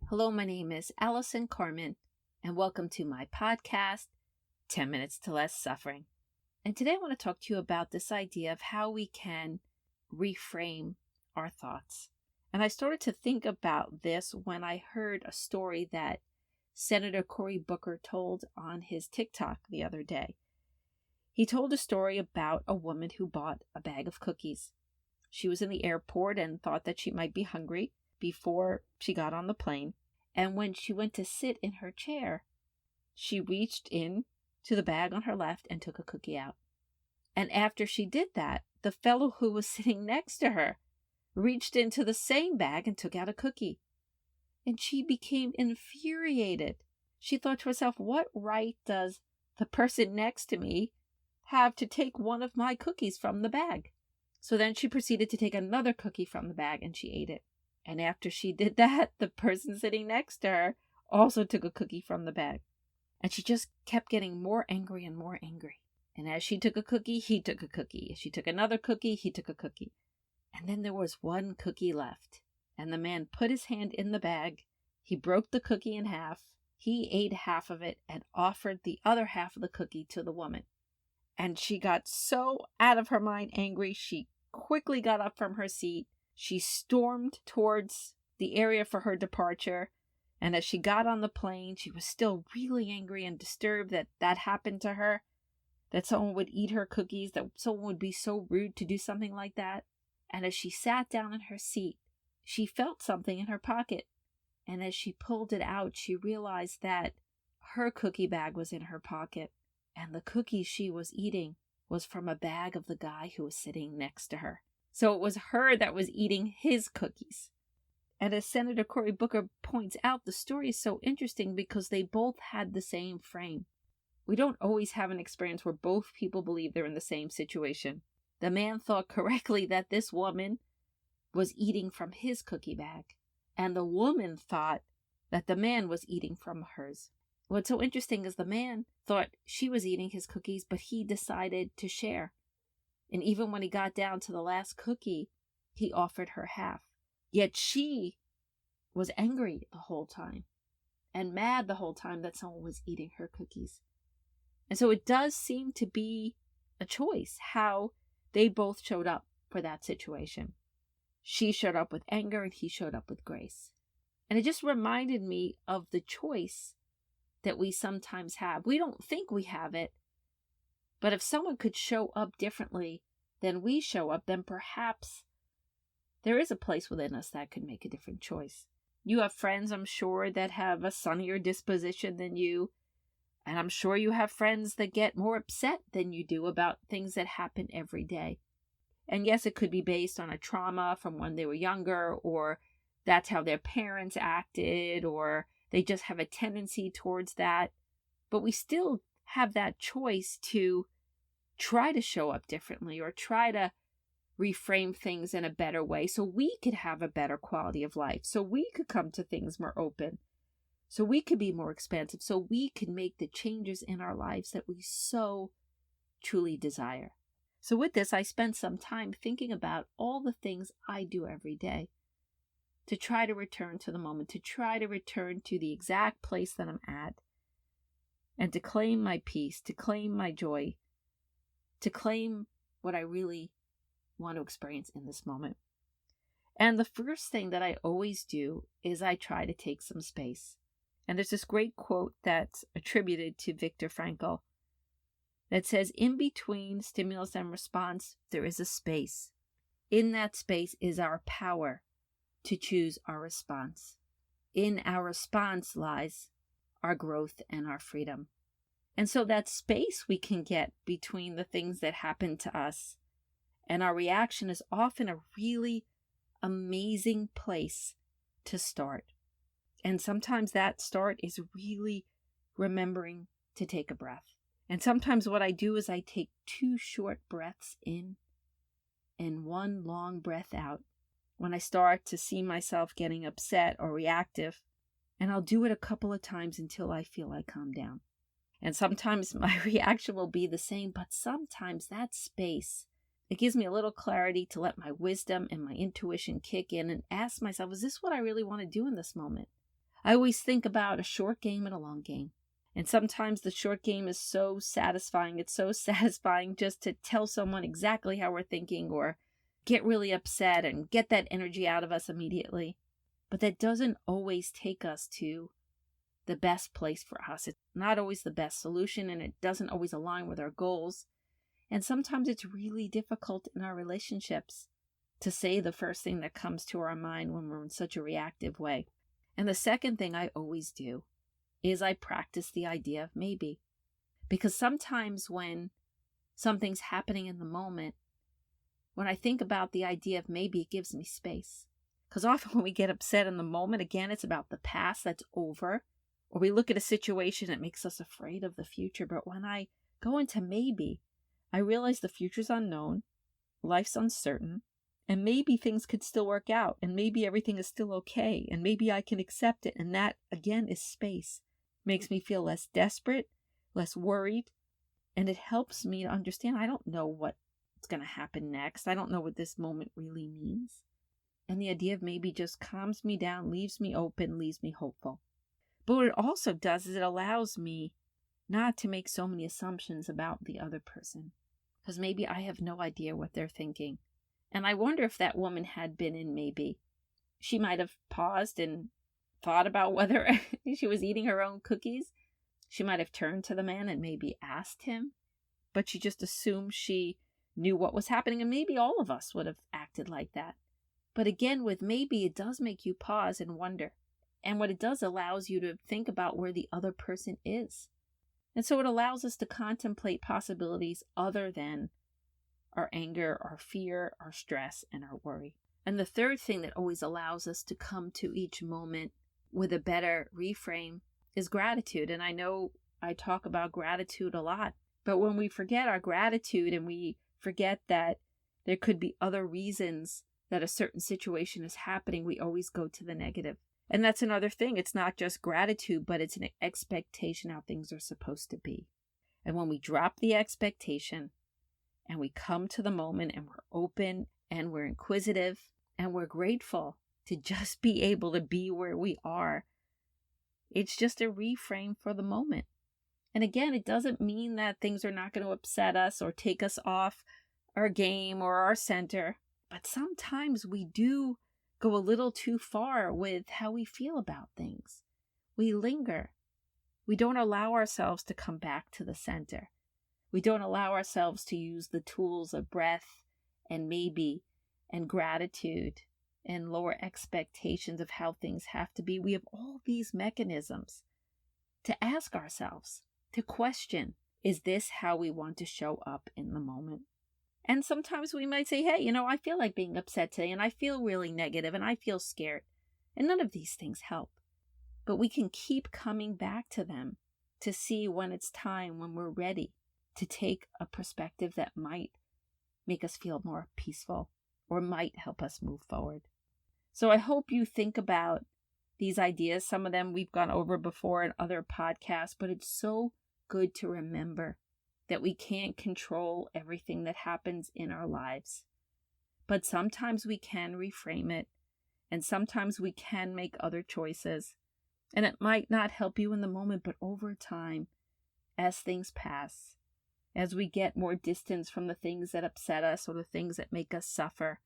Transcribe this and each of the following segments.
Hello, my name is Allison Carmen, and welcome to my podcast, 10 Minutes to Less Suffering. And today I want to talk to you about this idea of how we can reframe our thoughts. And I started to think about this when I heard a story that Senator Cory Booker told on his TikTok the other day. He told a story about a woman who bought a bag of cookies. She was in the airport and thought that she might be hungry before she got on the plane. And when she went to sit in her chair, she reached in to the bag on her left and took a cookie out. And after she did that, the fellow who was sitting next to her reached into the same bag and took out a cookie. And she became infuriated. She thought to herself, what right does the person next to me have to take one of my cookies from the bag? So then she proceeded to take another cookie from the bag and she ate it. And after she did that, the person sitting next to her also took a cookie from the bag. And she just kept getting more angry and more angry. And as she took a cookie, he took a cookie. As she took another cookie, he took a cookie. And then there was one cookie left. And the man put his hand in the bag. He broke the cookie in half. He ate half of it and offered the other half of the cookie to the woman. And she got so out of her mind angry, she quickly got up from her seat. She stormed towards the area for her departure, and as she got on the plane, she was still really angry and disturbed that that happened to her, that someone would eat her cookies, that someone would be so rude to do something like that. And as she sat down in her seat, she felt something in her pocket, and as she pulled it out, she realized that her cookie bag was in her pocket, and the cookies she was eating was from a bag of the guy who was sitting next to her. So it was her that was eating his cookies. And as Senator Cory Booker points out, the story is so interesting because they both had the same frame. We don't always have an experience where both people believe they're in the same situation. The man thought correctly that this woman was eating from his cookie bag, and the woman thought that the man was eating from hers. What's so interesting is the man thought she was eating his cookies, but he decided to share. And even when he got down to the last cookie, he offered her half. Yet she was angry the whole time and mad the whole time that someone was eating her cookies. And so it does seem to be a choice how they both showed up for that situation. She showed up with anger and he showed up with grace. And it just reminded me of the choice that we sometimes have. We don't think we have it. But if someone could show up differently than we show up, then perhaps there is a place within us that could make a different choice. You have friends, I'm sure, that have a sunnier disposition than you. And I'm sure you have friends that get more upset than you do about things that happen every day. And yes, it could be based on a trauma from when they were younger, or that's how their parents acted, or they just have a tendency towards that. But we still have that choice to try to show up differently or try to reframe things in a better way so we could have a better quality of life, so we could come to things more open, so we could be more expansive, so we could make the changes in our lives that we so truly desire. So with this, I spent some time thinking about all the things I do every day to try to return to the moment, to try to return to the exact place that I'm at, and to claim my peace, to claim my joy, to claim what I really want to experience in this moment. And the first thing that I always do is I try to take some space. And there's this great quote that's attributed to Viktor Frankl that says, in between stimulus and response, there is a space. In that space is our power to choose our response. In our response lies our growth and our freedom. And so that space we can get between the things that happen to us and our reaction is often a really amazing place to start. And sometimes that start is really remembering to take a breath. And sometimes what I do is I take 2 short breaths in and 1 long breath out when I start to see myself getting upset or reactive. And I'll do it a couple of times until I feel I calm down. And sometimes my reaction will be the same, but sometimes that space, it gives me a little clarity to let my wisdom and my intuition kick in and ask myself, is this what I really want to do in this moment? I always think about a short game and a long game. And sometimes the short game is so satisfying. It's so satisfying just to tell someone exactly how we're thinking or get really upset and get that energy out of us immediately. But that doesn't always take us to the best place for us. It's not always the best solution, and it doesn't always align with our goals. And sometimes it's really difficult in our relationships to say the first thing that comes to our mind when we're in such a reactive way. And the second thing I always do is I practice the idea of maybe. Because sometimes when something's happening in the moment, when I think about the idea of maybe, it gives me space. Because often when we get upset in the moment, again, it's about the past that's over. Or we look at a situation that makes us afraid of the future. But when I go into maybe, I realize the future's unknown, life's uncertain, and maybe things could still work out, and maybe everything is still okay, and maybe I can accept it. And that, again, is space. Makes me feel less desperate, less worried, and it helps me to understand I don't know what's going to happen next. I don't know what this moment really means. And the idea of maybe just calms me down, leaves me open, leaves me hopeful. But what it also does is it allows me not to make so many assumptions about the other person, because maybe I have no idea what they're thinking. And I wonder if that woman had been in maybe, she might have paused and thought about whether she was eating her own cookies. She might have turned to the man and maybe asked him, but she just assumed she knew what was happening, and maybe all of us would have acted like that. But again, with maybe, it does make you pause and wonder. And what it does allows you to think about where the other person is. And so it allows us to contemplate possibilities other than our anger, our fear, our stress, and our worry. And the third thing that always allows us to come to each moment with a better reframe is gratitude. And I know I talk about gratitude a lot, but when we forget our gratitude and we forget that there could be other reasons that a certain situation is happening, we always go to the negative. And that's another thing. It's not just gratitude, but it's an expectation how things are supposed to be. And when we drop the expectation and we come to the moment and we're open and we're inquisitive and we're grateful to just be able to be where we are, it's just a reframe for the moment. And again, it doesn't mean that things are not going to upset us or take us off our game or our center. But sometimes we do go a little too far with how we feel about things. We linger. We don't allow ourselves to come back to the center. We don't allow ourselves to use the tools of breath and maybe and gratitude and lower expectations of how things have to be. We have all these mechanisms to ask ourselves, to question, is this how we want to show up in the moment? And sometimes we might say, hey, I feel like being upset today, and I feel really negative, and I feel scared. And none of these things help. But we can keep coming back to them to see when it's time, when we're ready to take a perspective that might make us feel more peaceful or might help us move forward. So I hope you think about these ideas. Some of them we've gone over before in other podcasts, but it's so good to remember that we can't control everything that happens in our lives. But sometimes we can reframe it, and sometimes we can make other choices. And it might not help you in the moment, but over time, as things pass, as we get more distance from the things that upset us or the things that make us suffer,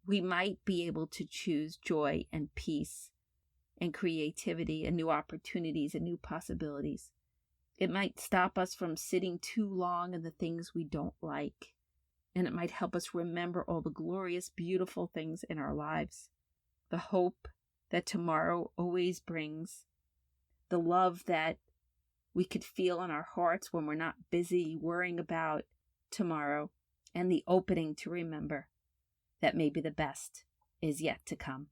we might be able to choose joy and peace and creativity and new opportunities and new possibilities. It might stop us from sitting too long in the things we don't like. And it might help us remember all the glorious, beautiful things in our lives. The hope that tomorrow always brings. The love that we could feel in our hearts when we're not busy worrying about tomorrow. And the opening to remember that maybe the best is yet to come.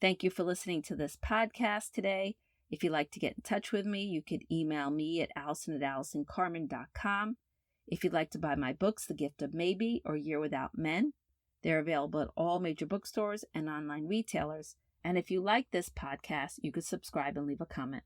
Thank you for listening to this podcast today. If you'd like to get in touch with me, you could email me at allison@allisoncarmen.com. If you'd like to buy my books, The Gift of Maybe or Year Without Men, they're available at all major bookstores and online retailers. And if you like this podcast, you could subscribe and leave a comment.